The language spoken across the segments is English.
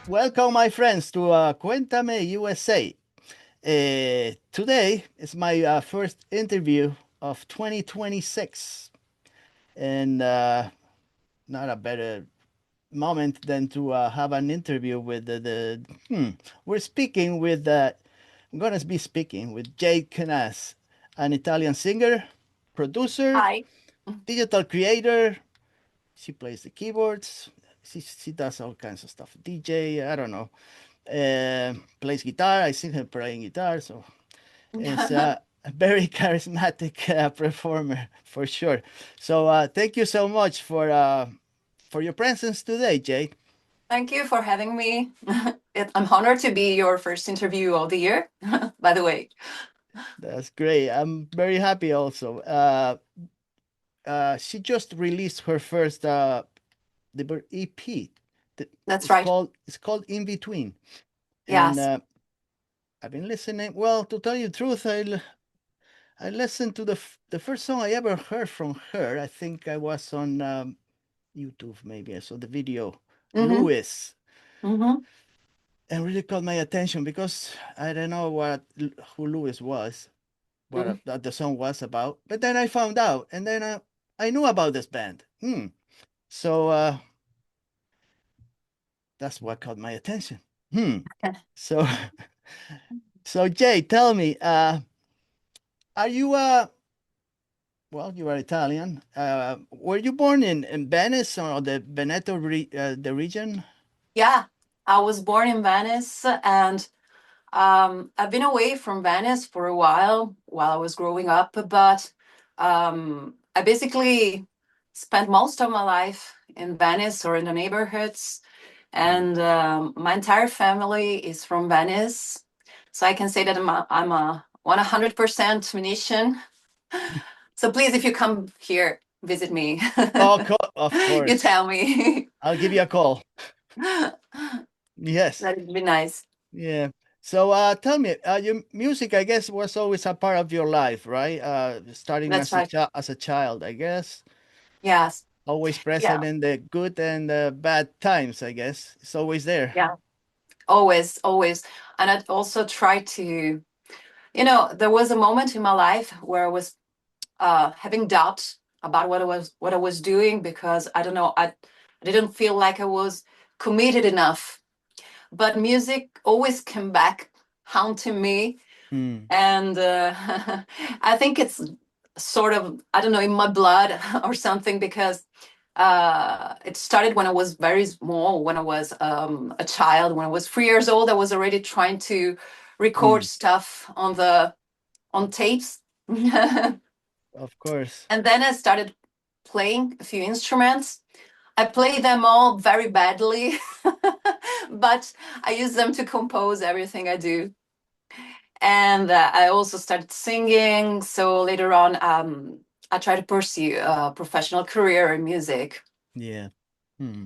Welcome, my friends, to Cuentame USA. Today is my first interview of 2026, and not a better moment than to have an interview with we're speaking with, I'm going to be speaking with Jade Kenaz, an Italian singer, producer, Hi. digital creator. She plays the keyboards. She does all kinds of stuff. DJ, I don't know. Plays guitar. I see her playing guitar, so it's a very charismatic performer for sure. So thank you so much for your presence today, Jay. Thank you for having me. I'm honored to be your first interview of the year, by the way. That's great. I'm very happy also. She just released her first the EP. That's It's right. called In Between, and Yes. I've been listening. Well, to tell you the truth, I listened to the first song I ever heard from her. I think I was on YouTube, maybe I saw the video, Mm-hmm. Louis, Mm-hmm. and really caught my attention because I don't know who Louis was, what Mm-hmm. the song was about. But then I found out, and then I knew about this band. So that's what caught my attention. So so Jay, tell me, are you well, you are Italian. Were you born in Venice or the the region? Yeah, I was born in Venice, and I've been away from Venice for a while I was growing up, but I basically spent most of my life in Venice or in the neighborhoods, Mm. and my entire family is from Venice, so I can say that I'm a 100% Venetian. So please, if you come here, visit me. Oh, of You course. tell me. I'll give you a call. Yes. That'd be nice. Yeah. So tell me, your music, I guess, was always a part of your life, right? Starting That's right. as a child, I guess. Yes. Always Yeah. present in the good and the bad times, I guess. It's always there. Yeah. Always, always. And I'd also try to, there was a moment in my life where I was having doubt about what I was doing because I don't know, I didn't feel like I was committed enough. But music always came back haunting me, Hmm. and I think it's sort of, I don't know, in my blood or something, because it started when I was very small, when I was a child. When I was 3 years old, I was already trying to record Hmm. stuff on tapes. And Of course. then I started playing a few instruments. I play them all very badly, but I use them to compose everything I do. And I also started singing. So later on, I tried to pursue a professional career in music. Yeah. Hmm.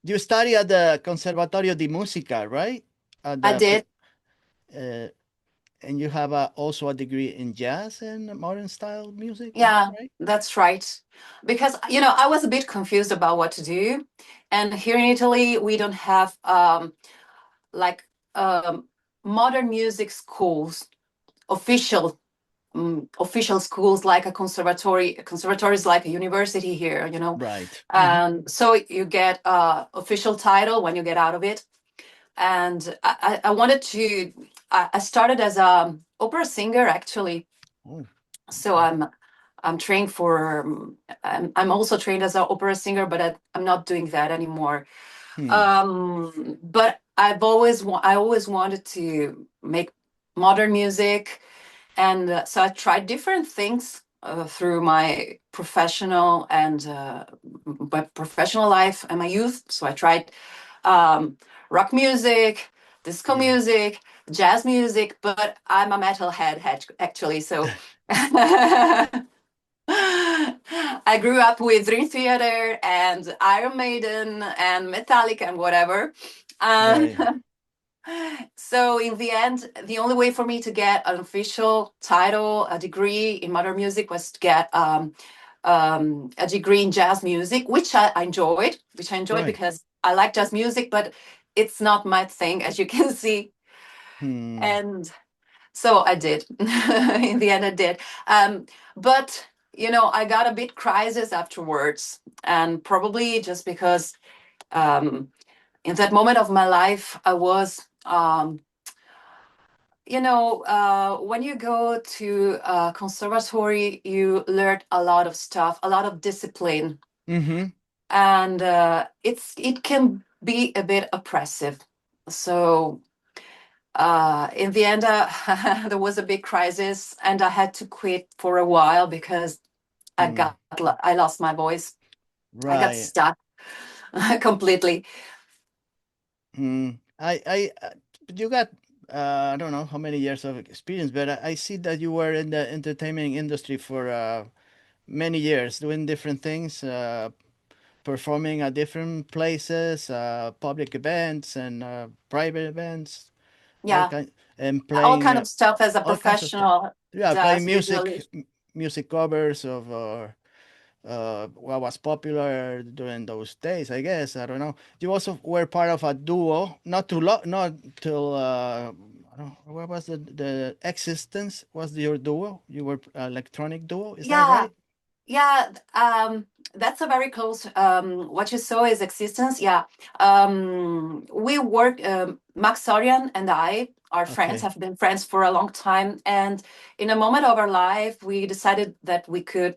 You study at the Conservatorio di Musica, right? At I the did. uh, and you have also a degree in jazz and modern style music. Is that Yeah, right? that's right. Because, I was a bit confused about what to do. And here in Italy, we don't have like um, modern music schools, official official schools like a conservatory. A conservatory is like a university here. Right. Hmm. And so you get a official title when you get out of it. And I wanted to. I started as a opera singer, actually. Oh, So okay. I'm trained for. I'm also trained as an opera singer, but I'm not doing that anymore. Hmm. But I always wanted to make modern music, and so I tried different things through my professional life and my youth. So I tried um, rock music, disco Yeah. music, jazz music, but I'm a metalhead actually. So I grew up with Dream Theater and Iron Maiden and Metallica and whatever. Um, Right. so in the end, the only way for me to get an official title, a degree in modern music, was to get a degree in jazz music, which I enjoyed Right. because I like jazz music, but it's not my thing, as you can see. Hmm. And so I did. In the end, I did. But I got a bit crisis afterwards, and probably just because um, in that moment of my life, I was. When you go to a conservatory, you learn a lot of stuff, a lot of discipline, Mm-hmm. and it can be a bit oppressive. So in the end, there was a big crisis, and I had to quit for a while because Hmm. I lost my voice. I got Right. stuck completely. Hmm. You got I don't know how many years of experience, but I see that you were in the entertainment industry for many years, doing different things, performing at different places, public events and private events, all Yeah, kind, and all playing kind of stuff as a all kinds of stuff. professional Yeah, playing does usually. music covers of what was popular during those days, I guess. I don't know. You also were part of a duo, not till I don't know, what was the existence was your duo? You were electronic duo, is that Yeah, right? yeah, that's a very close. What you saw is existence. Yeah, we work. Max Sorian and I are friends. Okay. Have been friends for a long time, and in a moment of our life, we decided that we could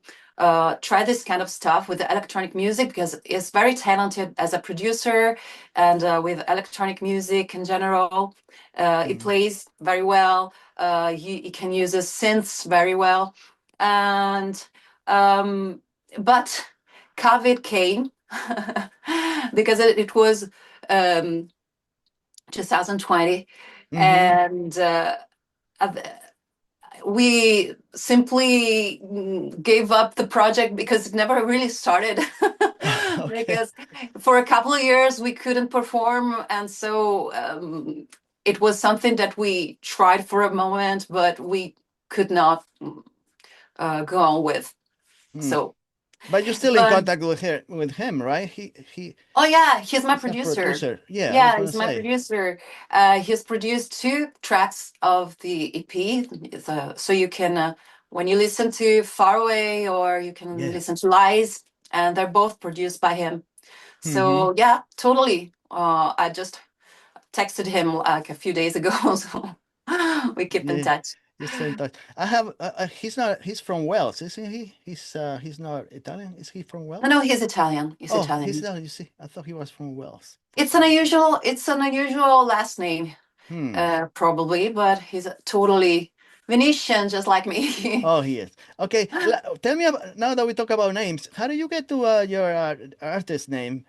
try this kind of stuff with the electronic music because he's very talented as a producer and with electronic music in general. He Hmm. plays very well. He can use his synths very well, and um, but COVID came because it was um, 2020, Mm-hmm. and we simply gave up the project because it never really started. Okay. Because for a couple of years we couldn't perform, and so it was something that we tried for a moment, but we could not go on with. Hmm. So, But you're still in but contact with him, right? oh yeah, he's my He's a producer. producer. Yeah, I was Yeah, gonna he's my say. producer. He's produced two tracks of the EP, so you can when you listen to Far Away or you can Yeah. listen to Lies, and they're both produced by him. Mm-hmm. So yeah, totally. I just texted him like a few days ago, so we keep in Yeah. touch. You stay in touch. I have. He's not. He's from Wales, isn't he? He's not Italian. Is he from No, no, Wales? he's Italian. He's Oh, he's Italian. Italian. You see, I thought he was from Wales for It's some an reason. unusual. It's an unusual last name. Hmm. Probably, but he's totally Venetian, just like me. Oh, he is. Okay. Tell me about now that we talk about names. How do you get to your artist name,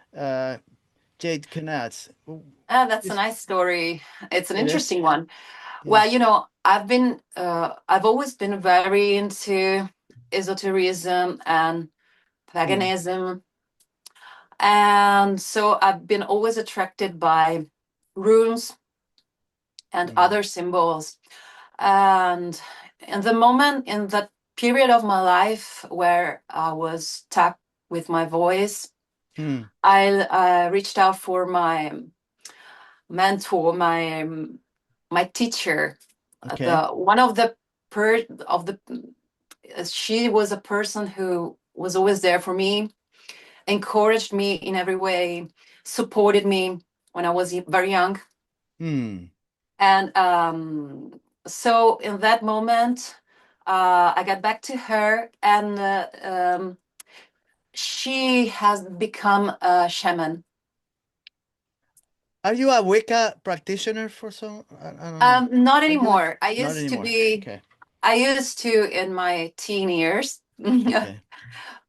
Jade Kenaz? That's a Is nice story. It's an it is? interesting one. Yeah. Well, I've always been very into esotericism and Hmm. paganism, and so I've been always attracted by runes and Hmm. other symbols. And in the moment, in that period of my life where I was stuck with my voice, Hmm. I reached out for my mentor, my teacher, Okay. the one of the per of the she was a person who was always there for me, encouraged me in every way, supported me when I was very young, Hmm. and so in that moment, I got back to her, and she has become a shaman. Are you a Wicca practitioner for some? I don't know. Not Are you like anymore. not anymore? Okay. I used to in my teen years, Okay.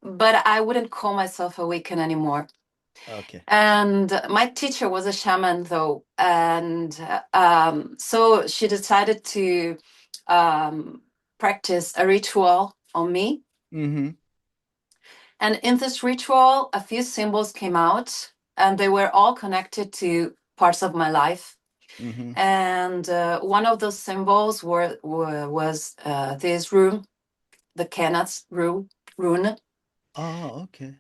but I wouldn't call myself a Wiccan anymore. Okay. And my teacher was a shaman, though, and so she decided to um, practice a ritual on me. Mm-hmm. And in this ritual, a few symbols came out, and they were all connected to parts of my life. Mm-hmm. And one of those symbols was this rune, the Kenaz rune, Oh, okay.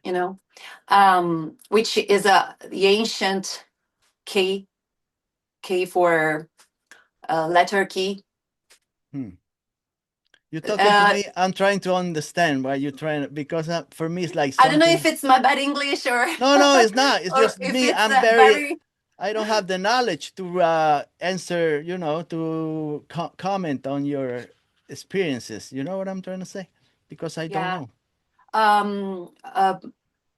which is the ancient key. K for letter key. Hmm. You're talking to Uh, me. I'm trying to understand why you're trying because for me it's like I don't know if something. it's my bad English or No, no, it's not. It's or just if me. it's I'm very. very I don't have the knowledge to answer. To comment on your experiences. You know what I'm trying to say? Because I don't yeah. know. Um,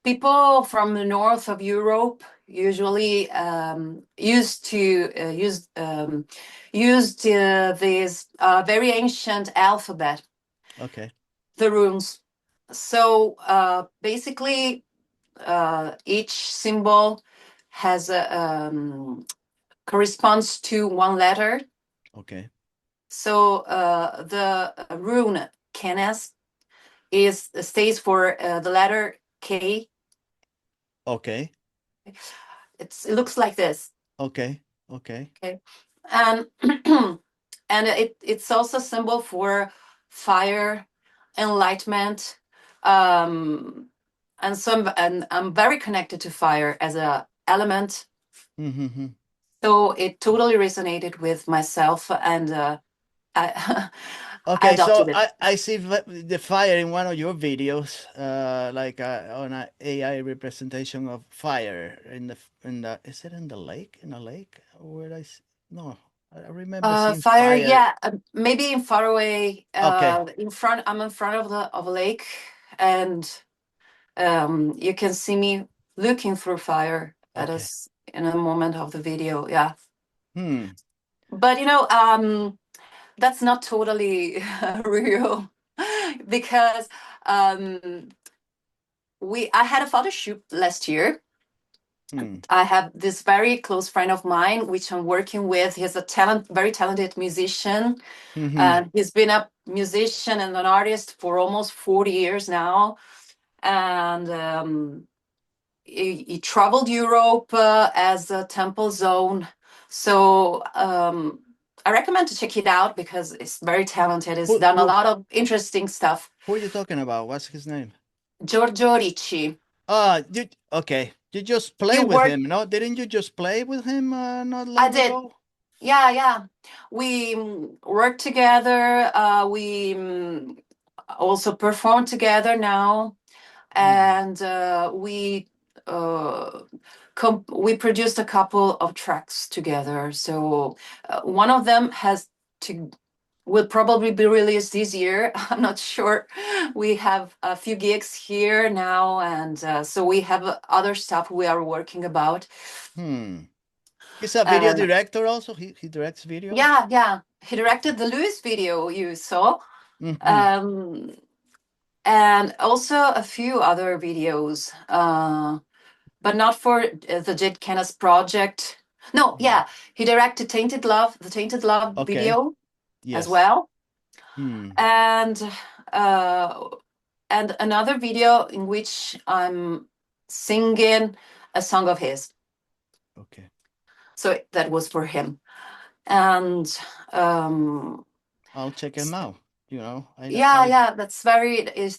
people from the north of Europe usually used this very ancient alphabet, Okay. the runes. So basically, each symbol has corresponds to one letter. Okay. So the rune Kenaz is stays for the letter K. Okay. It looks like this. Okay. Okay. Okay, and and it's also a symbol for fire, enlightenment, um, and I'm very connected to fire as a element. Mm-hmm. So it totally resonated with myself, and I, I Okay, so adopted it. I see the fire in one of your videos, like on an AI representation of fire in the is it in the lake in a lake where no, I remember seeing Fire, fire. yeah, maybe in far away, Okay, in front. I'm in front of a lake, and you can see me looking through fire at okay. us in a moment of the video. Yeah, Hmm. but that's not totally real because um, we I had a photo shoot last year. Hmm. I have this very close friend of mine, which I'm working with. He's a very talented musician, Hmm. and he's been a musician and an artist for almost 40 years now. And he traveled Europe as a temple zone. So I recommend to check it out because it's very talented. He's Who done a who lot of interesting stuff. who are you talking about? What's his name? Giorgio Ricci. Okay. You just He play with worked. him, no? Didn't you just play with him not I long did. ago? Yeah, yeah. We work together. We also perform together now, Hmm. and uh, we produced a couple of tracks together. So one of them has to will probably be released this year. I'm not sure. We have a few gigs here now, and so we have other stuff we are working about. Hmm. He's a video Uh, director also. He directs videos. yeah, yeah. He directed the Lewis video you saw, Hmm. um, and also a few other videos, but not for the Jade Kenaz project. No, Hmm. yeah, he directed Tainted Love, the Tainted Love Okay. video as Yes. well, Hmm. and uh, and another video in which I'm singing a song of his. Okay. So that was for him, and um, I'll check him out. yeah, I. yeah, that's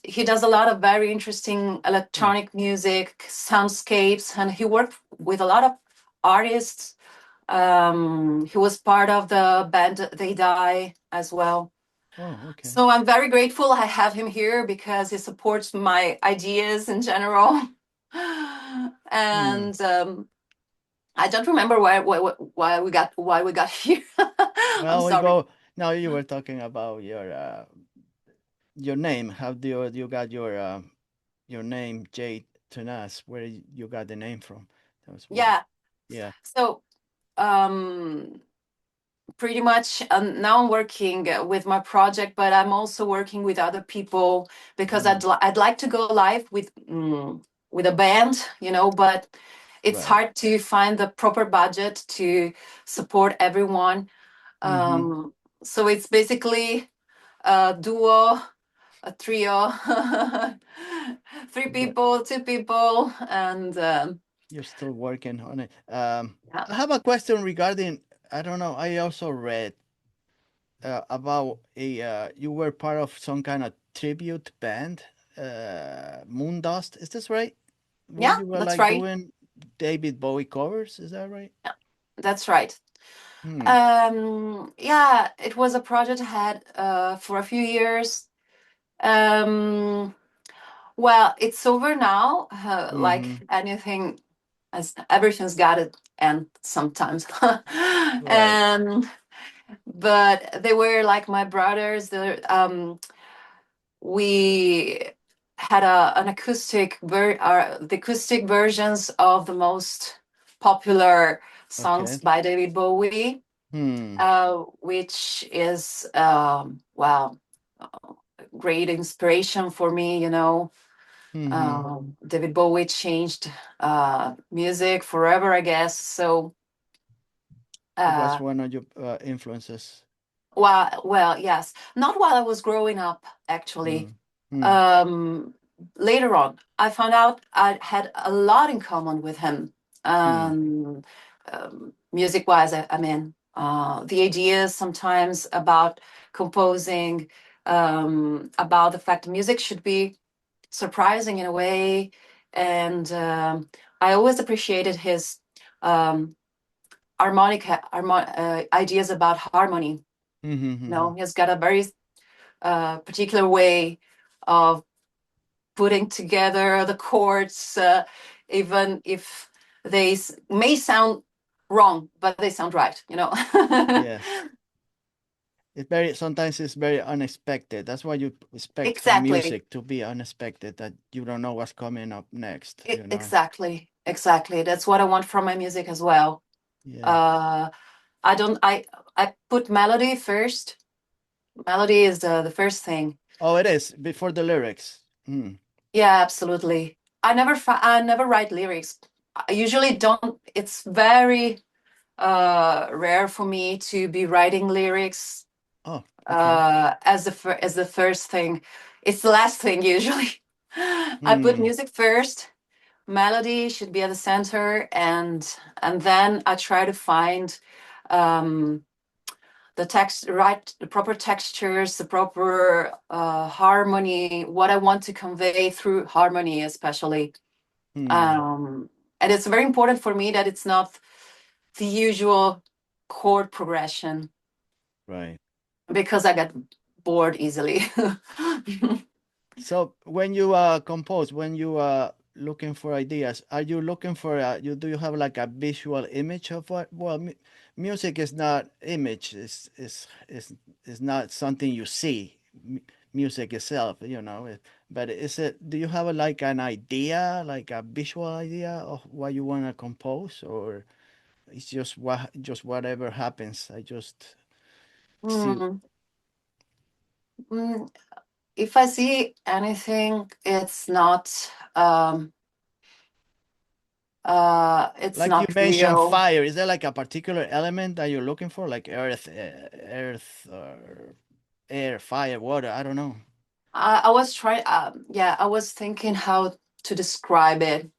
he does a lot of very interesting Hmm. electronic music, soundscapes, and he worked with a lot of artists. He was part of the band They Die as well. Oh, okay. So I'm very grateful I have him here because he supports my ideas in general. Hmm. And I don't remember why we got here. I'm Well, we sorry. go. Now you were talking about your name. How do you got your name, Jade Kenaz? Where you got the name from? That was what. Yeah. Yeah. So um pretty much now I'm working with my project, but I'm also working with other people because Hmm. I'd like to go live with a band, but it's Right. hard to find the proper budget to support everyone. Mm-hmm. um so it's basically a duo, a trio, three But people, two people, and you're still working on it. yeah. I have a question regarding. I don't know. I also read about you were part of some kind of tribute band, Moondust. Is this right? Where Yeah, you were that's like right. doing David Bowie covers? Is that right? Yeah, that's right. Hmm. Yeah, it was a project I had for a few years. Um, well, it's over now. Like Mm-hmm. anything, as everything's got it end sometimes. Right. And but they were like my brothers. We had an the acoustic versions of the most popular songs Okay. by David Bowie, Hmm. which is well, great inspiration for me. Mm-hmm. David Bowie changed music forever, I guess. So It was uh, one of your influences. well, yes, not while I was growing up, actually. Hmm. Hmm. Um, Later on, I found out I had a lot in common with him. Hmm. Um, Music-wise, I mean, the ideas sometimes about composing, about the fact music should be surprising in a way, and I always appreciated his um, ideas about harmony. Mm-hmm. He's got a very particular way of putting together the chords, even if may sound wrong, but they sound right. Yes. It's very sometimes it's very unexpected. That's why you expect from Exactly. music to be unexpected, that you don't know what's coming up next, you know. Exactly. That's what I want from my music as well. Yeah. Uh, I don't. I put melody first. Melody is the first thing. Oh, it is before the lyrics. Hmm. Yeah, absolutely. I never write lyrics. I usually don't. It's very rare for me to be writing lyrics Oh, okay. as the first thing. It's the last thing usually. I put Hmm. music first. Melody should be at the center, and then I try to find um, the proper textures, the proper harmony, what I want to convey through harmony, especially. Hmm. Um, and it's very important for me that it's not the usual chord progression Right. because I get bored easily. So when you compose, when you are looking for ideas, are you looking for you do you have like a visual image of what? Well, music is not image. Is not something you see. Music itself, you know. But is it? Do you have like an idea, like a visual idea of what you want to compose, or it's just whatever happens? I just see. Mm, mm, if I see anything, um, it's Like you not mentioned, real. fire. Is there like a particular element that you're looking for, like earth, or air, fire, water? I don't know. I was trying. Yeah, I was thinking how to describe it.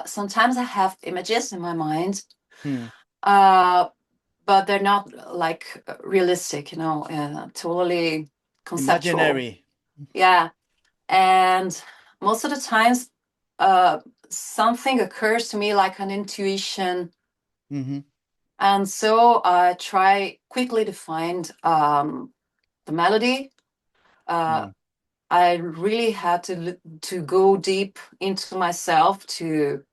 Sometimes I have images in my mind, Hmm. uh, but they're not like realistic, totally conceptual. Imaginary. Yeah, and most of the times, uh, something occurs to me like an intuition, Mm-hmm. and so I try quickly to find the melody. Uh, Hmm. I really had to go deep into myself to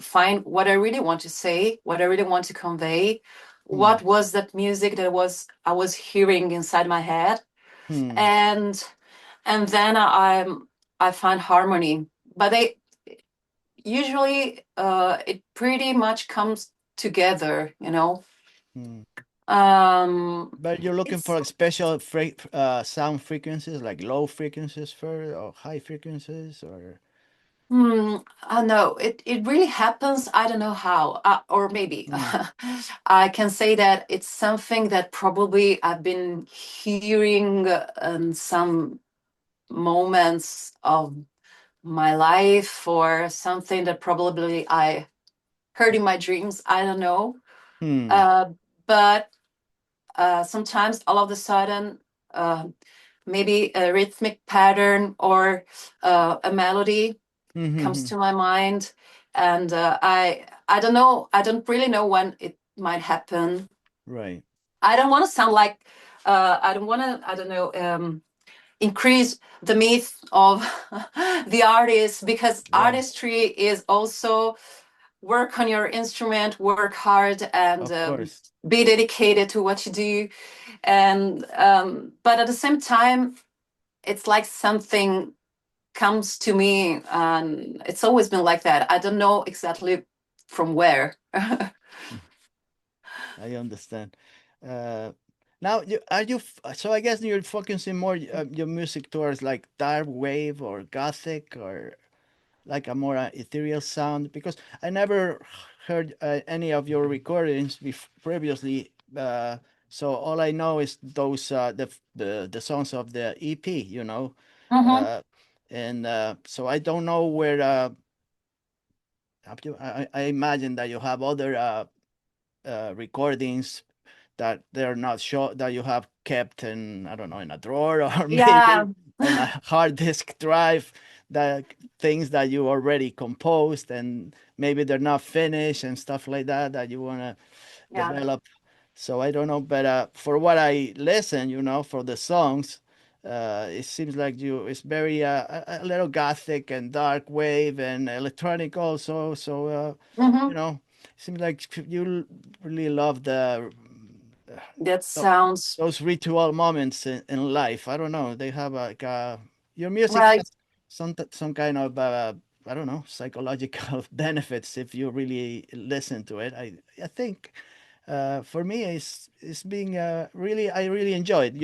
find what I really want to say, what I really want to convey. Hmm. What was that music that I was hearing inside my head, Hmm. and then I find harmony. But they usually it pretty much comes together. Hmm. Um, But you're looking it's for special sound frequencies, like low frequencies first, or high frequencies, or. I know it really happens. I don't know how, or maybe Hmm. I can say that it's something that probably I've been hearing in some moments of my life, or something that probably I heard in my dreams. I don't know, Hmm. uh, but sometimes all of a sudden, uh, maybe a rhythmic pattern or a melody comes Hmm. to my mind, and I don't know. I don't really know when might happen. Right. I don't want to sound like I don't want to, I don't know, increase the myth of the artist, because Right. artistry is also work on your instrument, work hard, and Of course. be dedicated to what you do. And but at the same time, it's like something comes to me, and it's always been like that. I don't know exactly from where. I understand. Uh, Now, so I guess you're focusing more your music towards like dark wave or gothic or like a more ethereal sound, because I never heard any of your recordings previously. So all I know is those the songs of the EP, Hmm. uh, and so I don't know where. I imagine that you have other recordings that they're not sure that you have kept in, I don't know, in a drawer or Yeah. maybe on a hard disk drive, that things that you already composed and maybe they're not finished and stuff like that that you want to Yeah. develop. So I don't know, but for what I listen, for the songs, it seems like it's very a little gothic and dark wave and electronic also. So Hmm. it seems like you really love That tho- sounds those ritual moments in life. I don't know. They have like your music well. has some kind of I don't know, psychological benefits if you really listen to it. I think for me it's being really, I really enjoyed,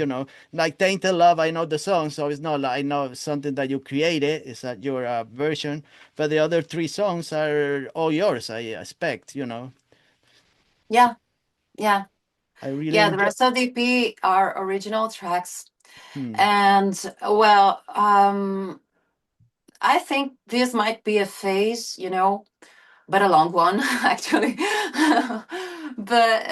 like Tainted Love. I know the song, so it's not like I know something that you created. It's your version, but the other three songs are all yours, I expect. So Yeah. Yeah. I really Yeah. The enjoy. rest of the EP are original tracks. Hmm. And well, I think this might be a phase, but a long one, actually. But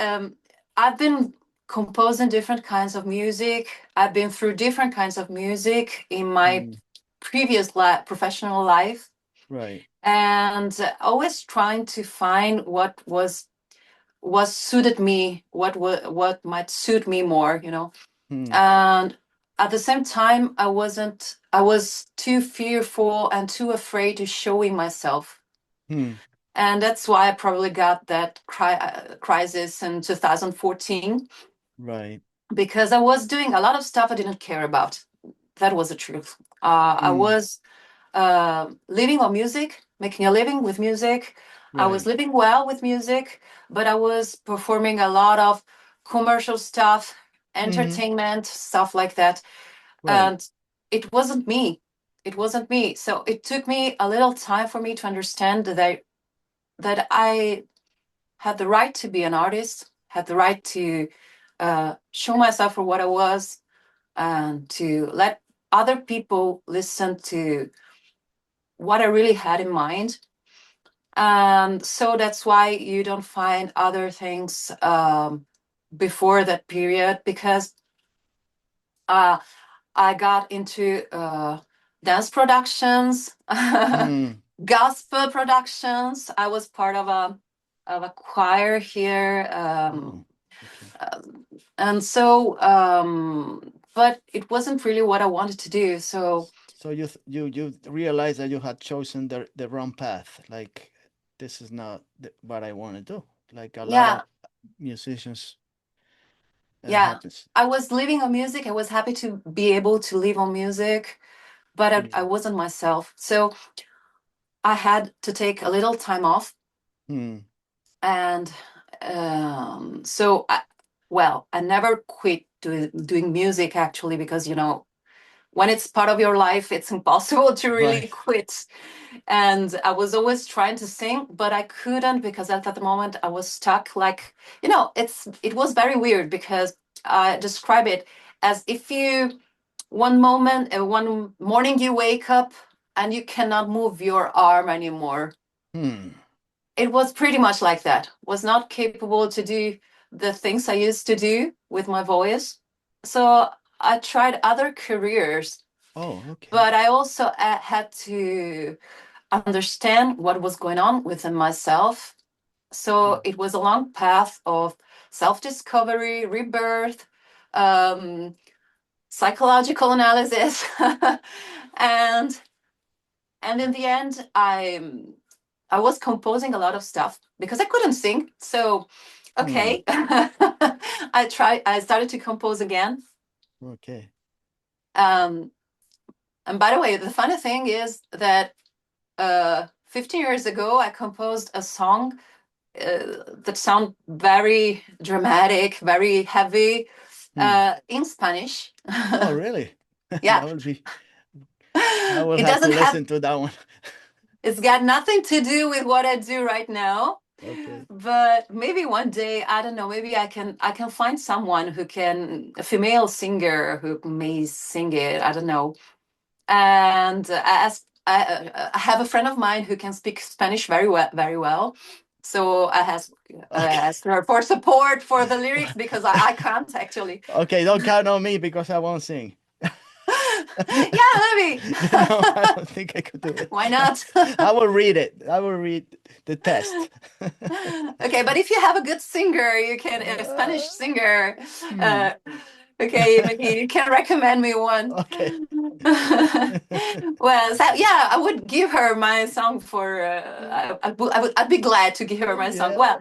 I've been composing different kinds of music. I've been through different kinds of music in my Hmm. previous professional life, Right. and always trying to find what suited me, what might suit me more. Hmm. And at the same time, I was too fearful and too afraid to showing myself. Hmm. And that's why I probably got that crisis in 2014, Right. because I was doing a lot of stuff I didn't care about. That was the truth. I Hmm. was living on music, making a living with music. I was Right. living well with music, but I was performing a lot of commercial stuff, Hmm. entertainment, stuff like that. Right. And it wasn't me. It wasn't me. So it took me a little time for me to understand that I had the right to be an artist, had the right to show myself for what I was, and to let other people listen to what I really had in mind. And so that's why you don't find other things before that period, because uh, I got into dance productions, Hmm. gospel productions. I was part of a choir here, Oh, okay. uh, and so, but it wasn't really what I wanted to do. So So you realize that you had chosen the wrong path. Like this is not what I want to do. Like a lot yeah, of musicians yeah. happens. I was living on music. I was happy to be able to live on music, but I Yeah. wasn't myself. So I had to take a little time off. Hmm. And so well, I never quit doing music, actually, because when it's part of your life, it's impossible to Right. really quit. And I was always trying to sing, but I couldn't, because at that moment I was stuck. Like, it was very weird, because I describe it as if you one morning you wake up and you cannot move your arm anymore. Hmm. It was pretty much like that. Was not capable to do the things I used to do with my voice. So I tried other careers, Oh, okay. but I also had to understand what was going on within myself. So it was a long path of self-discovery, rebirth, um, psychological analysis, and in the end, I was composing a lot of stuff because I couldn't sing. So, Hmm. okay, I started to compose again. Okay. Um, and by the way, the funny thing is that 15 years ago, I composed a song that sound very dramatic, very heavy Hmm. in Spanish. Oh, really? Yeah, That will be. I will it have to doesn't have. listen to that one. It's got nothing to do with what I do right now. Okay. But maybe one day, I don't know, maybe I can find someone who can, a female singer who may sing it. I don't know. And I have a friend of mine who can speak Spanish very well, very well. So I Okay. asked her for support for the lyrics because I can't actually. Okay. Don't count on me because I won't sing. Yeah, maybe. No, I don't think I could do it. Why not? I will read it. I will read the test. Okay, but if you have a good singer, you can a Spanish Uh, singer. hmm. Uh, okay, maybe you can recommend me one. Okay. Well, so, yeah, I would give her my song for. I'd be glad to give her my song. Yeah. Well,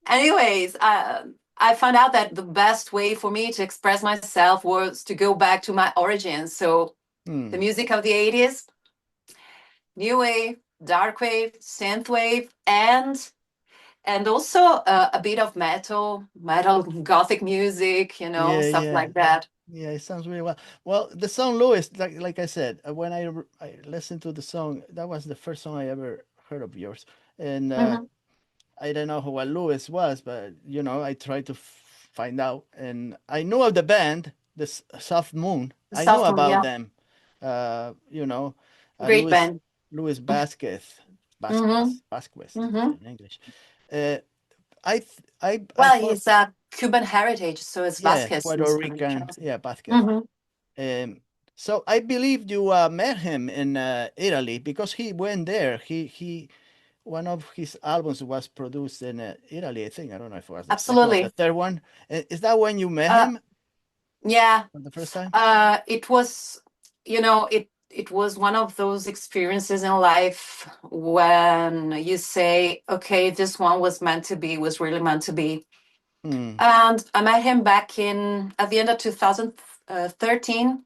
anyways, I found out that the best way for me to express myself was to go back to my origins. So the Hmm. music of the 80s, new wave, dark wave, synth wave, and also a bit of metal, gothic music, Yeah, stuff yeah. like that. Yeah, it sounds really well. Well, the song Louis, like I said, when I listened to the song, that was the first song I ever heard of yours. And Hmm. I don't know who what Louis was, but I tried to find out, and I knew of the band, this Soft Moon. The I knew soft one, about yeah, them. Uh, you know, great Louis band. Louis Vasquez, Hmm. Vasquez Hmm. in English. Uh, I Well, thought, he's a Cuban heritage, so it's yeah, Vasquez in Puerto Spanish. Rican, yeah, Vasquez. Hmm. Um, so I believe you met him in Italy because he went there. He one of his albums was produced in Italy, I think. I don't know if it was the second or the Absolutely. third one. Is that when you met Uh, him yeah, for the first time? it was, it was one of those experiences in life when you say, okay, this one was meant to be, was really meant to be. Hmm. And I met him back in at the end of 2013,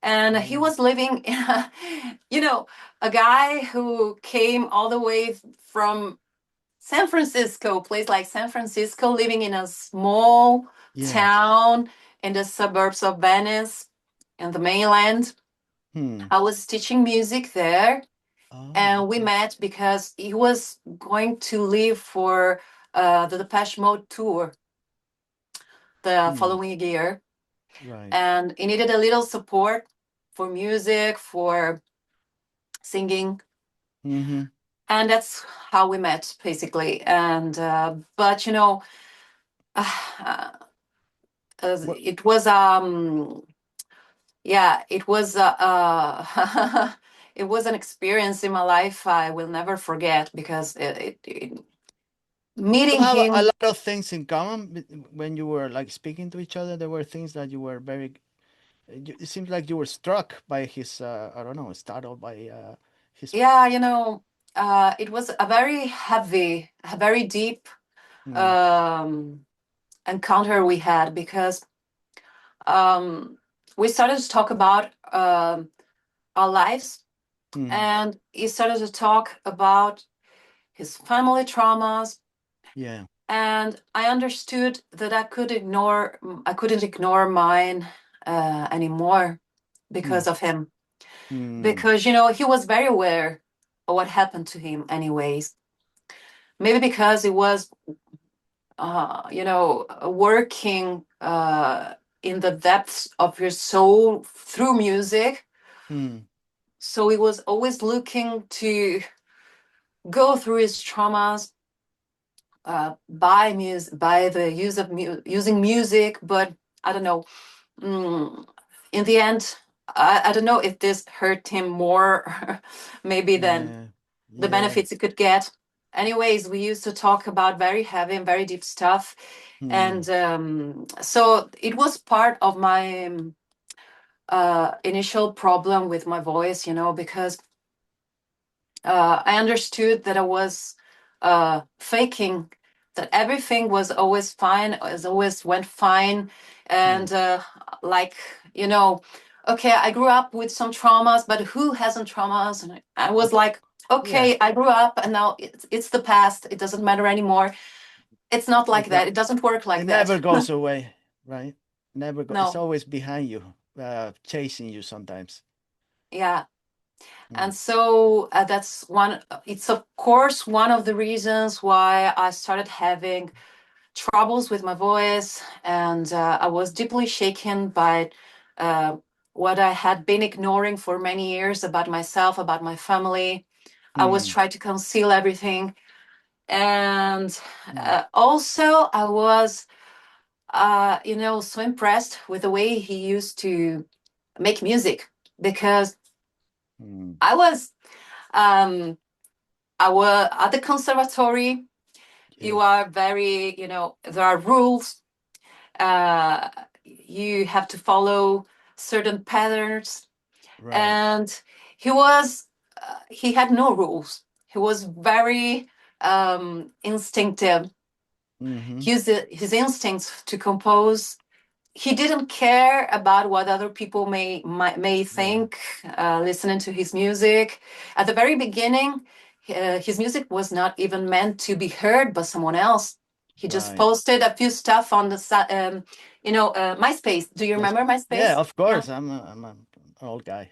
and he Oh, was living, a guy who came all the way from San Francisco, place like San Francisco, living in a small yeah. town in the suburbs of Venice in the mainland. Hmm. I was teaching music there, Oh, and we okay. met because he was going to leave for the Depeche Mode tour the Hmm. following year, Right. and he needed a little support for music, for singing, Mm-hmm. and that's how we met basically. And but uh, Well, it was yeah, it was it was an experience in my life I will never forget because you meeting have a him. lot of things in common when you were like speaking to each other. There were things that you were very. It seems like you were struck by his. I don't know, startled by his. Yeah, it was a very heavy, a very deep Hmm. um encounter we had because um we started to talk about our lives, Hmm. and he started to talk about his family traumas, Yeah. and I understood that I couldn't ignore mine anymore Hmm. because of him, Hmm. because he was very aware of what happened to him anyways, maybe because he was working in the depths of your soul through music, Hmm. so he was always looking to go through his traumas by the use of using music. But I don't know. Mm, in the end, I don't know if this hurt him more, maybe than Yeah. the Yeah. benefits he could get. anyways, we used to talk about very heavy and very deep stuff. Hmm. And so it was part of my initial problem with my voice, because I understood that I was faking, that everything was always fine, as always went fine. Hmm. And like, you know, okay, I grew up with some traumas, but who hasn't traumas? And I was like, Yeah. okay, I grew up and now it's the past. It doesn't matter anymore. It's not like It that. not, It doesn't work it like that. never goes away, right? Never go. It's No. always behind you, chasing you sometimes. Yeah. Hmm. And so that's one, it's of course one of the reasons why I started having troubles with my voice. And I was deeply shaken by uh, what I had been ignoring for many years about myself, about my family. I was Hmm. trying to conceal everything. And Hmm. also, I was, so impressed with the way he used to make music because Hmm. I was. Um, I was at the conservatory. Yeah. You are very, there are rules. Uh, you have to follow certain patterns. Right. And he had no rules. He was very instinctive. Mm-hmm. He used his instincts to compose. He didn't care about what other people may Yeah. think listening to his music. At the very beginning, his music was not even meant to be heard by someone else. He just Right. posted a few stuff on the MySpace. Do you My, remember yeah, MySpace? of Yeah. course. I'm an old guy.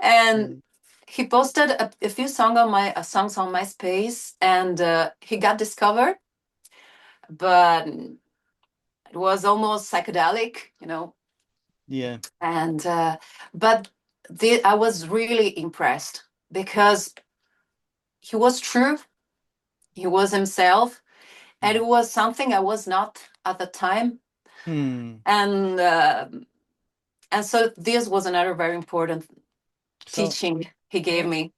And Yeah. he posted a few songs on MySpace, and he got discovered, but it was almost psychedelic. Yeah. And but I was really impressed because he was true, he was himself, and Hmm. it was something I was not at the time. Hmm. And so this was another very important So teaching he gave what? me.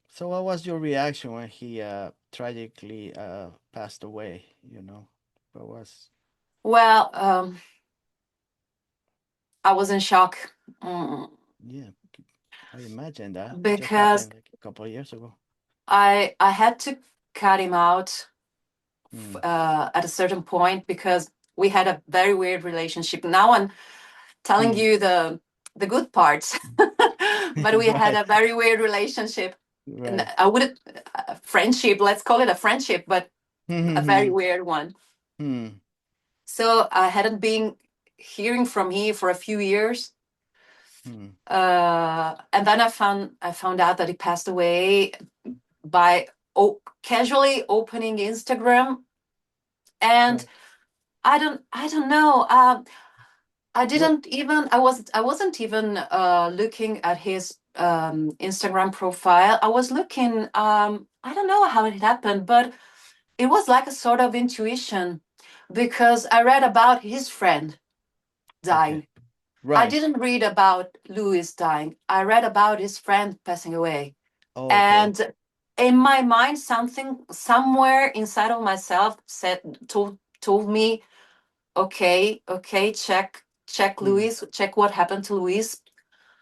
So what was your reaction when he tragically passed away? What was? Well, I was in shock. Mm, Yeah, I imagine that it just because happened like a couple of years ago. I had to cut him out Hmm. at a certain point because we had a very weird relationship. Now I'm telling Hmm. you the good parts, but we had Right. a very weird relationship. And Right. I would friendship. Let's call it a friendship, but a very Hmm. weird one. Hmm. So I hadn't been hearing from him for a few years. Hmm. And then I found out that he passed away by casually opening Instagram. And Right. I don't know. What? I wasn't even looking at his Instagram profile. I was looking. I don't know how it happened, but it was like a sort of intuition because I read about his friend dying. Okay. I Right. didn't read about Louis dying. I read about his friend passing away. Okay. And in my mind, something somewhere inside of myself told me, okay, okay, check Hmm. Louis, check what happened to Louis.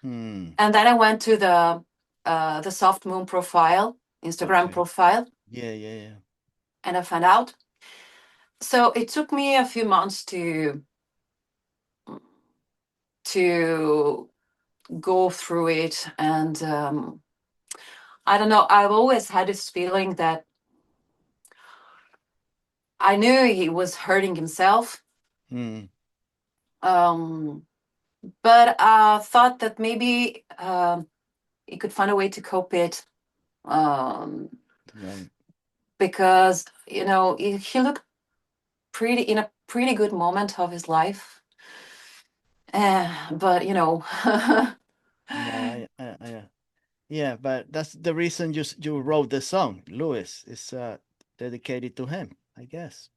Hmm. And then I went to the Soft Moon profile, Instagram Okay. profile, Yeah. Yeah. Yeah. and I found out. So it took me a few months to go through it. And I don't know, I've always had this feeling that I knew he was hurting himself. Hmm. Um, but I thought that maybe he could find a way to cope it. Um, Right. because he looked pretty in a pretty good moment of his life. But Yeah. Yeah. But that's the reason you wrote the song. Louis is dedicated to him, I guess.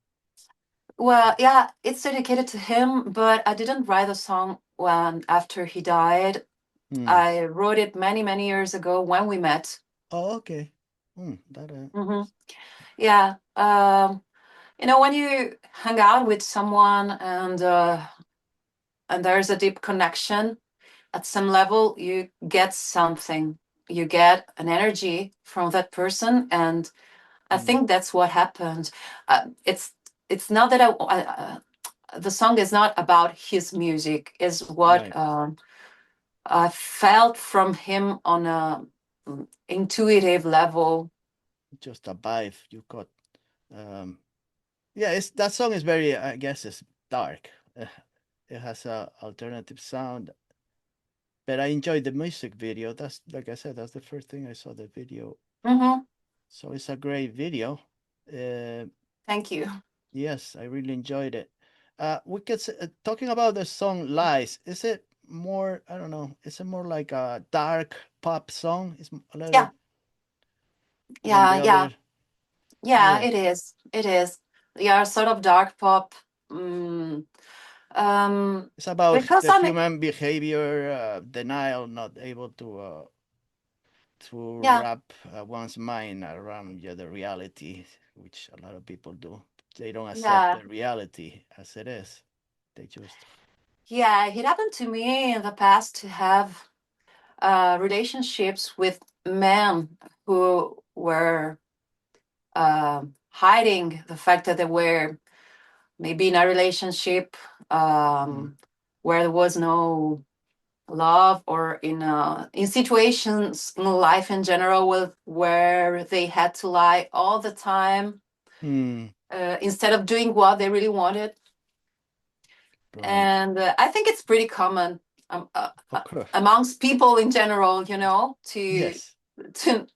well, yeah, it's dedicated to him. But I didn't write the song when after he died. Hmm. I wrote it many, many years ago when we met. Oh, okay. That Hmm. Yeah. You know, when you hang out with someone and there's a deep connection at some level, you get something. You get an energy from that person, and I mm, think that's what happened. It's not that the song is not about his music. Is what right. I felt from him on a intuitive level. Just a vibe you got. Um, yeah, it's that song is very. I guess it's dark. It has a alternative sound, but I enjoyed the music video. That's like I said. That's the first thing I saw the video. Hmm. So it's a great video. Uh, Thank you. yes, I really enjoyed it. We could talking about the song "Lies." Is it more? I don't know. Is it more like a dark pop song? It's a Yeah, little than yeah, the yeah, other. yeah. Yeah, It is. It is. Yeah, sort of dark pop. Mm, um, it's about because the I'm. human behavior, denial, not able to Yeah, wrap one's mind around, yeah, the reality, which a lot of people do. They don't accept yeah, the reality as it is. They just. yeah. It happened to me in the past to have relationships with men who were hiding the fact that they were maybe in a relationship Mm, where there was no love, or in situations in life in general where they had to lie all the time mm, instead of doing what they really wanted. right. And I think it's pretty common um, uh, Of course. amongst people in general, you know, Yes. to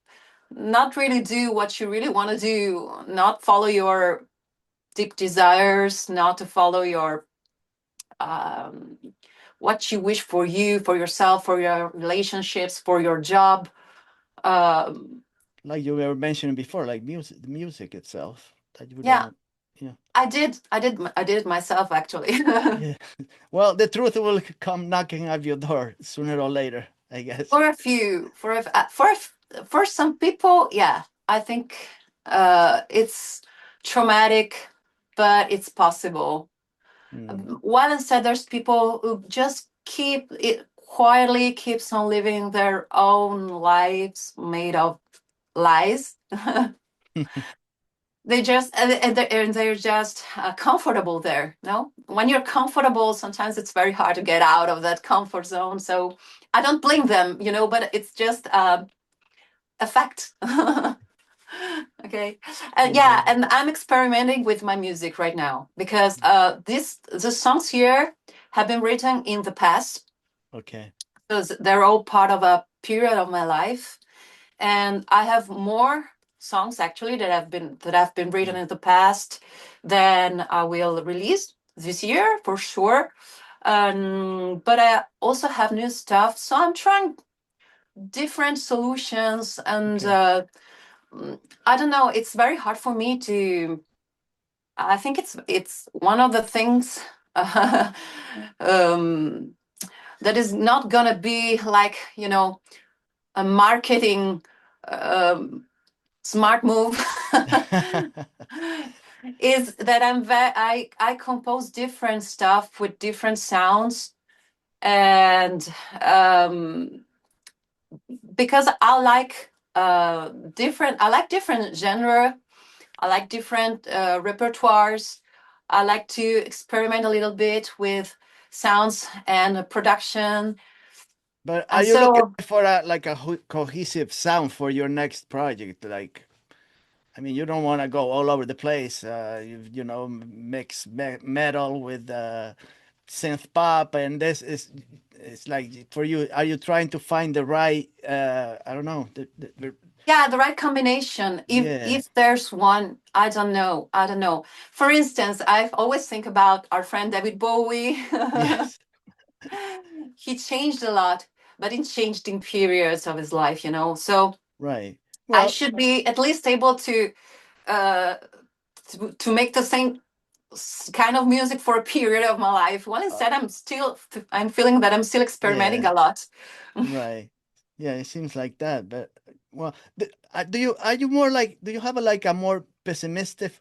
not really do what you really want to do, not follow your deep desires, not to follow your um, what you wish for you, for yourself, for your relationships, for your job. Um, Like you were mentioning before, like music, the music itself, that you yeah, don't, yeah, I did it myself actually. yeah. Well, the truth will come knocking at your door sooner or later, I guess. For a few, for some people, yeah, I think it's traumatic, but it's possible. Mm. While instead, there's people who just keep it quietly, keeps on living their own lives made of lies. They just and they're just comfortable there. No, when you're comfortable, sometimes it's very hard to get out of that comfort zone. So I don't blame them, you know, but it's just a fact. Okay. Yeah, Yeah. and I'm experimenting with my music right now because this the songs here have been written in the past, Okay. because they're all part of a period of my life, and I have more songs actually that have been written Mm. in the past than I will release this year for sure. But I also have new stuff, so I'm trying different solutions, and Okay. I don't know. It's very hard for me to. I think it's one of the things um, that is not gonna be like, you know, a marketing um, smart move. Is that I compose different stuff with different sounds, and um, because I like different genre. I like different repertoires. I like to experiment a little bit with sounds and production. But are And you looking so, for a like a cohesive sound for your next project? Like, I mean, you don't want to go all over the place. You know, mix metal with synth pop, and this is it's like for you. Are you trying to find the right? I don't know. yeah, the right combination. Yeah. If there's one, I don't know. I don't know. For instance, I've always think about our friend David Bowie. Yes. He changed a lot, but he changed in periods of his life, you know. So Right. I Well. should be at least able uh, to make the same kind of music for a period of my life. Well, Uh, instead, I'm feeling that I'm still experimenting yeah. a lot. Right. Yeah. It seems like that, but Well, do you are you more like do you have like a more pessimistic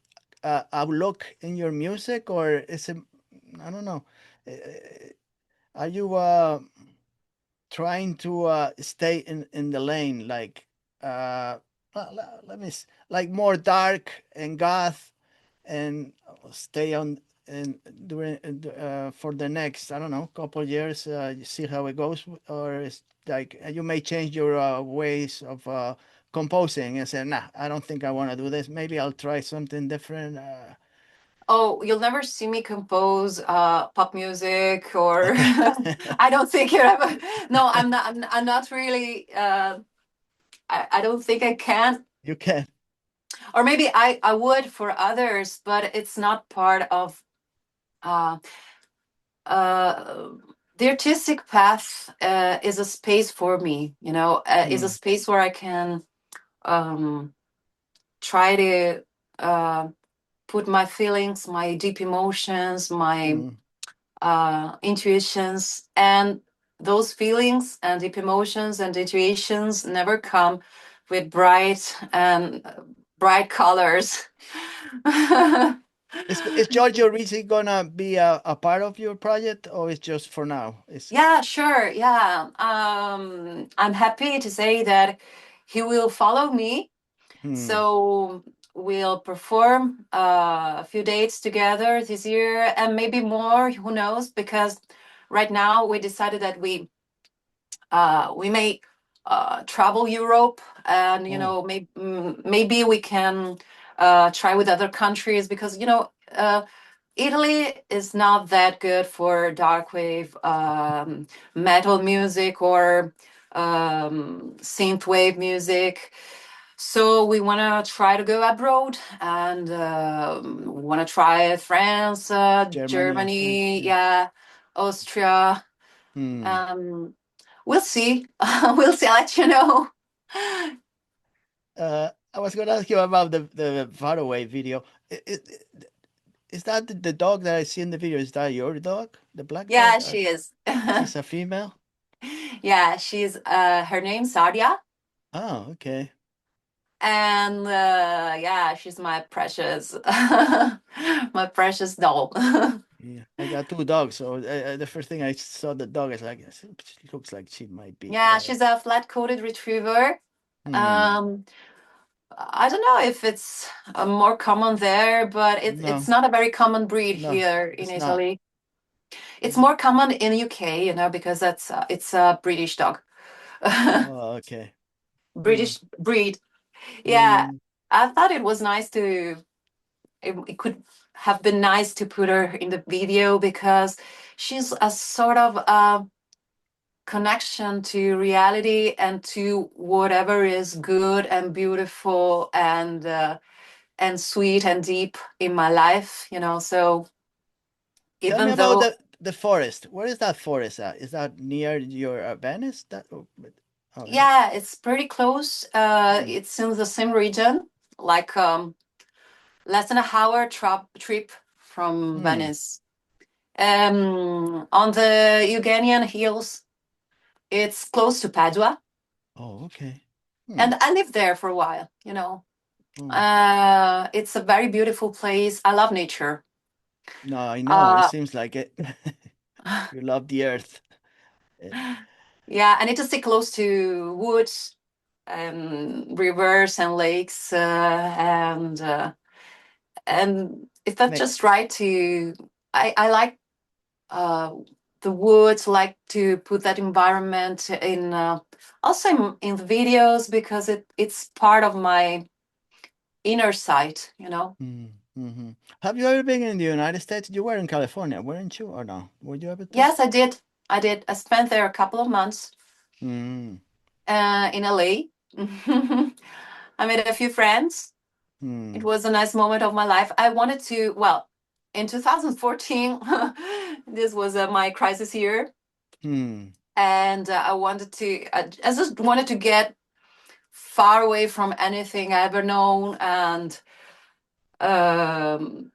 outlook in your music, or is it, I don't know, uh, are you trying to stay in the lane, like let me like more dark and goth, and stay on and during for the next, I don't know, couple years, you see how it goes, or it's like you may change your ways of composing and say, nah, I don't think I want to do this, maybe I'll try something different. Oh, you'll never see me compose pop music or I don't think you ever. No, I'm not really. I don't think I can. You can. Or maybe I would for others, but it's not part of uh, uh, the artistic path. Is a space for me. Is a Hmm. space where I can um, try to uh, put my feelings, my deep emotions, my Hmm. intuitions, and those feelings and deep emotions and intuitions never come with bright colors. Is Giorgio Risi gonna be a part of your project, or is just for now? It's Yeah, sure. Yeah. I'm happy to say that he will follow me. hmm. So we'll perform a few dates together this year and maybe more, who knows? Because right now we decided that we may travel Europe, and Oh, maybe we can try with other countries because Italy is not that good for dark wave, metal music, or synth wave music. So we want to try to go abroad, and want to try France, Germany and France. Germany, Yeah. yeah, Austria. Hmm. Um, we'll see. We'll see. I'll let you know. I was going to ask you about the faraway video. Is that the dog that I see in the video? Is that your dog, the black Yeah, dog? she is. She's a female. Yeah, she's her name's Sadia, Oh, okay. and yeah, she's my precious, my precious doll. Yeah, I got two dogs, so the first thing I saw the dog, is like, it looks like she might be. Yeah, she's a flat-coated retriever. Hmm. Um, I don't know if it's more common there, but it's No, not a very common breed no, here in it's not. Italy. It's Mm. more common in UK, because it's a British dog. Oh, okay. Hmm. British breed. Yeah, Mm. I thought it was nice to. It could have been nice to put her in the video because she's a sort of connection to reality and to whatever is good and beautiful and sweet and deep in my life. So Tell me even about though, the forest. Where is that forest at? Is that near your Venice? Oh, it is. yeah, it's pretty close. Hmm. It's in the same region, like less than a hour trip from Hmm. Venice. On the Euganian Hills, it's close to Padua, Oh, okay. Hmm. and I lived there for a while. Oh. It's a very beautiful place. I love nature. No, I know. It Uh, seems like it. You love the earth. Eh, yeah, and it is close to woods and rivers and lakes, and it felt Make just right to. I like uh, the woods, like to put that environment in, also in the videos, because it's part of my inner sight. Mm-hmm. Have you ever been in the United States? You were in California, weren't you, or no? Were you able to? Yes, I spent there a couple of months Mm-hmm. in LA. I made a few friends. It Hmm. was a nice moment of my life. I wanted to, well, in 2014, this was my crisis year, Hmm. and I just wanted to get far away from anything I ever known, and um,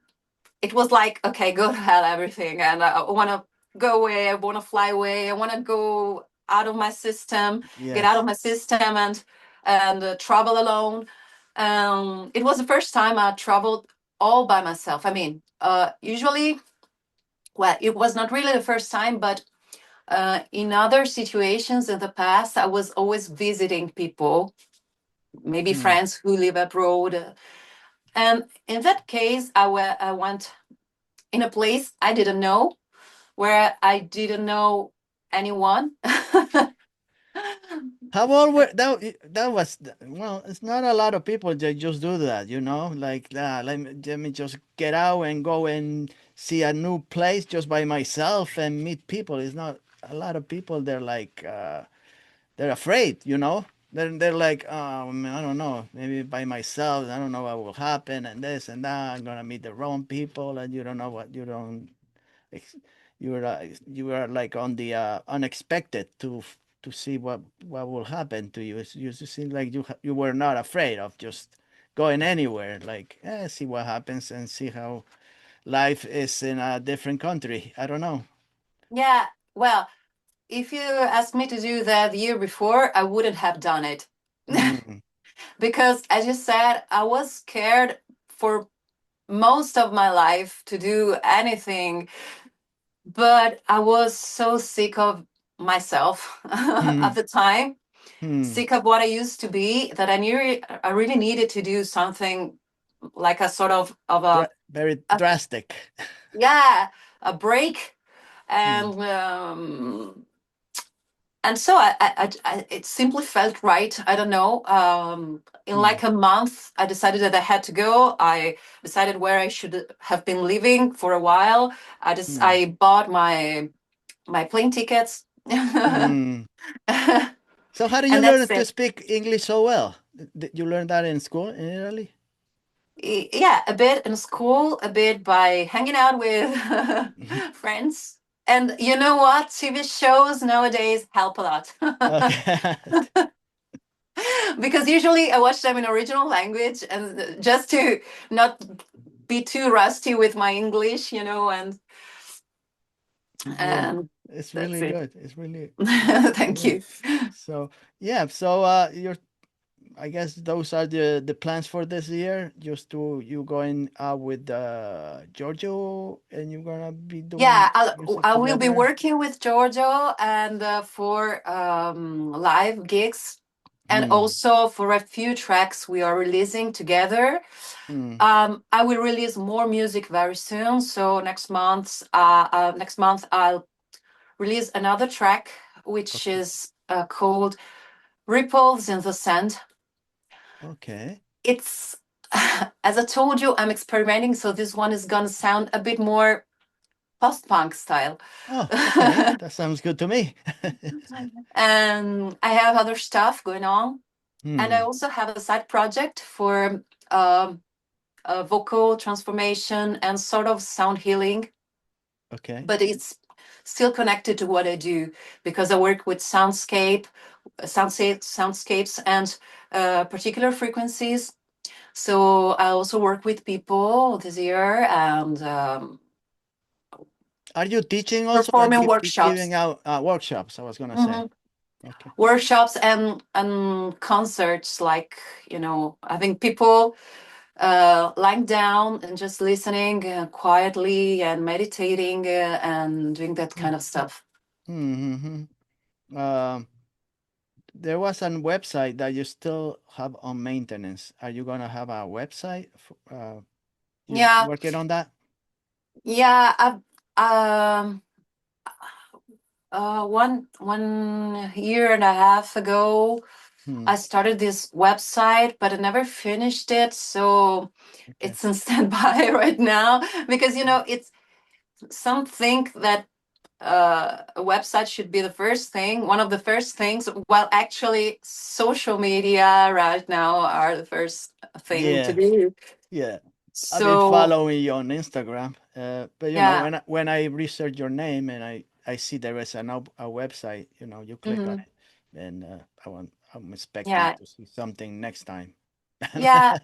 it was like, okay, go to hell, everything, and I want to go away. I want to fly away. I want to go out of my system, get out Yes. of my system, and and travel alone. It was the first time I traveled all by myself. I mean, usually, well, it was not really the first time, but in other situations in the past, I was always visiting people, maybe Hmm. friends who live abroad. And in that case, I went in a place I didn't know, where I didn't know anyone. How old were that was well, it's not a lot of people that just do that, like let me just get out and go and see a new place just by myself and meet people. It's not a lot of people. They're afraid, they're like, oh man, I don't know, maybe by myself, I don't know what will happen and this and that, I'm gonna meet the wrong people, and you don't know what you don't ex- you are like on the unexpected to see what will happen to you. You just seem like you were not afraid of just going anywhere, like see what happens and see how life is in a different country. I don't know. Yeah, well, if you asked me to do that the year before, I wouldn't have done it. Mm, Because, as you said, I was scared for most of my life to do anything, but I was so sick of myself at mm, the time, mm. sick of what I used to be, that I knew I really needed to do something like a sort of Very a drastic. yeah, a break. Mm, And so it simply felt right. I don't know. In mm, like a month, I decided that I had to go. I decided where I should have been living for a while. mm, I bought my plane tickets, and mm. So how do you learn that's to it. speak English so well? Did you learn that in school in Italy? Yeah, a bit in school, a bit by hanging out with friends. And you know what? TV shows nowadays help a lot. Okay. Because usually I watch them in original language, and just to not be too rusty with my English, Yeah, and it's that's really it. good. It's really Thank good. you. So yeah, so you're I guess those are the plans for this year. Just to you going out with Giorgio, and you're gonna be doing Yeah, music I will be together. working with Giorgio and for live gigs, and Hmm. also for a few tracks we are releasing together. Hmm. I will release more music very soon. So next month I'll release another track, which Okay. is called Ripples in the Sand. Okay. It's, as I told you, I'm experimenting, so this one is gonna sound a bit more post punk style. Oh, okay. That sounds good to me. And I have other stuff going on. And I Hmm. also have a side project for um, vocal transformation and sort of sound healing, Okay. but it's still connected to what I do because I work with soundscapes and particular frequencies. So I also work with people this year and Are you teaching also, like performing giving workshops. out workshops? I was gonna say. Mhm. Okay. Workshops and concerts, like, I think people lying down and just listening quietly and meditating and doing that kind of stuff. Mm-hmm. There was a website that you still have on maintenance. Are you gonna have a website? You Yeah, working on that? yeah. Um, one year and a half ago, Hmm. I started this website, but I never finished it, so Okay. it's in standby right now because it's some think that a website should be the first thing, one of the first things, while actually social media right now are the first thing to Yeah. do. Yeah. I've been So following you on Instagram, but yeah. when I research your name and I see there is a website, you click on Hmm. it, and I'm expecting Yeah, to see something next time. yeah.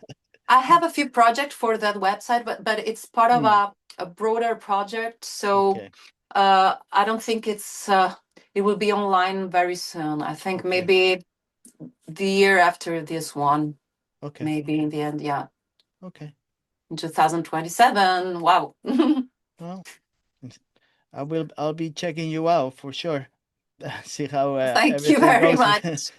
I have a few projects for that website, but it's part of Hmm. a broader project. So Okay. I don't think it will be online very soon. I think Okay. maybe the year after this one, Okay. maybe in the end, yeah, Okay. in 2027. Wow. Well, I'll be checking you out for sure. See how Thank you everything very goes. much.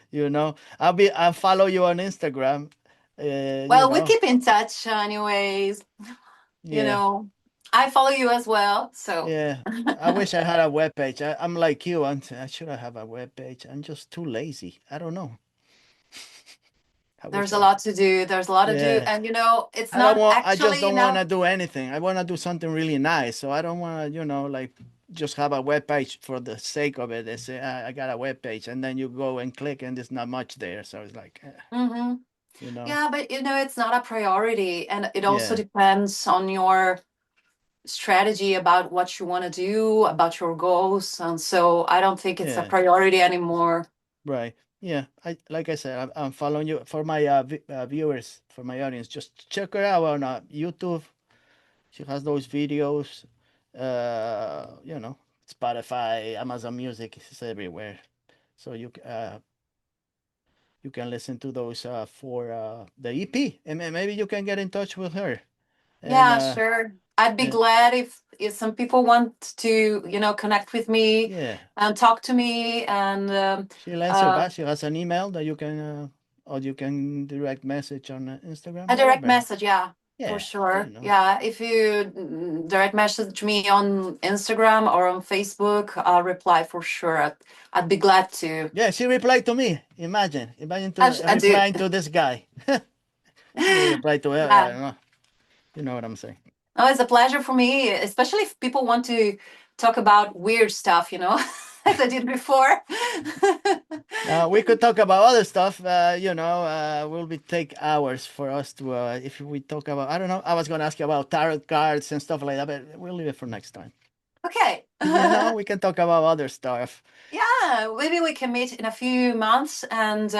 I'll follow you on Instagram. Well, we keep in touch, anyways. You Yeah, know, I follow you as well, so yeah. I wish I had a web page. I'm like you. I should have a web page. I'm just too lazy. I don't know. I wish there's a I. lot to do. There's a lot to do, Yeah. and it's I don't not want. I just actually don't want enough. to do anything. I want to do something really nice. So I don't want to, like just have a web page for the sake of it. They say I got a web page, and then you go and click, and there's not much there. So it's like, Hmm. you know, Yeah, but it's not a priority, and it also yeah, depends on your strategy about what you want to do, about your goals, and so I don't think it's a yeah, priority anymore. right, yeah. I like I said, I'm following you for my viewers, for my audience. Just check her out on YouTube. She has those videos. You know, Spotify, Amazon Music is everywhere. So you can listen to those for the EP, and maybe you can get in touch with her. And Yeah, sure. I'd be uh, glad if some people want to, connect with me yeah, and talk to me and she'll answer uh, back. She has an email that you can, or you can direct message on Instagram, a direct whatever. message. Yeah, for Yeah, sure. Yeah, if you direct message me on Instagram or on Facebook, I'll reply for sure. I'd be glad to. yeah. She replied to me. Imagine to I do. replying to this guy. She didn't reply to her. I Yeah. don't know. You know what I'm saying? Oh, it's a pleasure for me, especially if people want to talk about weird stuff, as I did before. We could talk about other stuff. Will be take hours for us to if we talk about. I don't know. I was gonna ask you about tarot cards and stuff like that, but we'll leave it for next time. Okay. We can talk about other stuff. Yeah, maybe we can meet in a few months and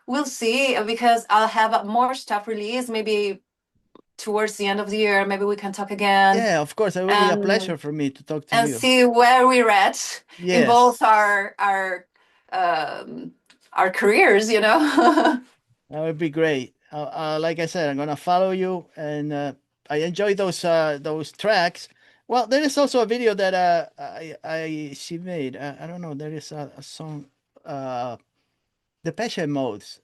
we'll see because I'll have more stuff released maybe towards the end of the year. Maybe we can talk again Yeah, of course. It will be a and pleasure for me to talk to and you. see where we're at in Yes, both um, our careers, that would be great. Like I said, I'm gonna follow you, and I enjoy those tracks. Well, there is also a video that I she made. I don't know. There is a song, uh, the Pesha modes.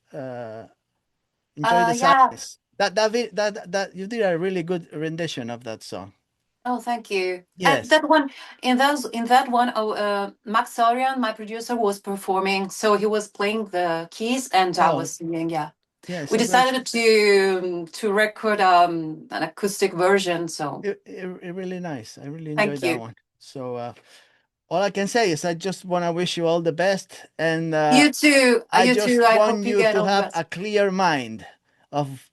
Enjoy the Yeah. sadness. That you did a really good rendition of that song. Oh, thank you. Yes. That one, in that one, Max Sorian, my producer, was performing. So he was playing the keys, and I Oh, was singing. Yeah, yeah. It's we a great. decided to record an acoustic version. So Really nice. I really enjoyed thank that you. one. So all I can say is I just want to wish you all the best, and You too. I You too. just I want hope you you get to all the have best. a clear mind of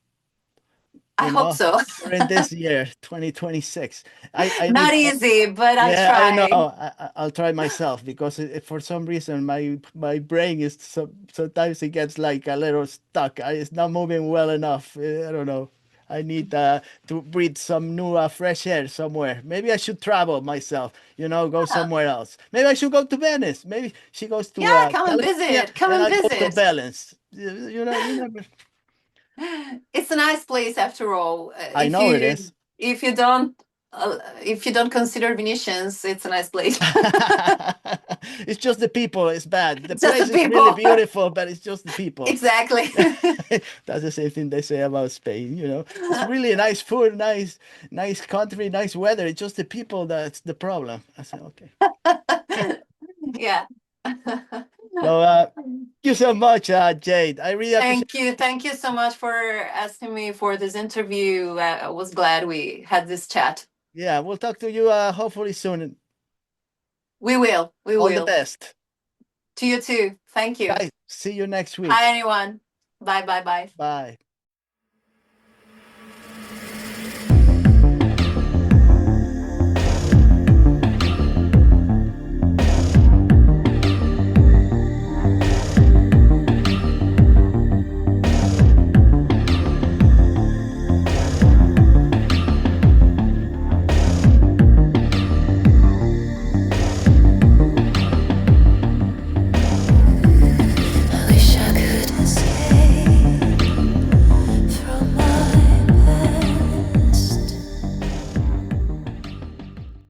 I you hope know so. during this year 2026. I need Not easy, but I'll Yeah, I know. try. I'll try myself because for some reason my brain is sometimes it gets like a little stuck. It's not moving well enough. I don't know. I need to breathe some new fresh air somewhere. Maybe I should travel myself. Go Yeah, somewhere else. Maybe I should go to Venice. Maybe she goes to yeah, come and California visit. Come and and I go to visit. Valence. You never. It's a nice place after all. I know it is. If you don't if you don't consider Venetians, it's a nice place. It's just the people. It's bad. The Just the place is really people. beautiful, but it's just the people. Exactly. That's the same thing they say about Spain. It's really nice food, nice country, nice weather. It's just the people that's the problem. I said, okay. Yeah. So, thank you so much, Jade. I really appreciate. Thank you. Thank you so much for asking me for this interview. I was glad we had this chat. Yeah, we'll talk to you hopefully soon. We will. We All the will. best, To you too. Thank you. guys. See you next Hi, week. anyone. Bye, bye, bye. Bye.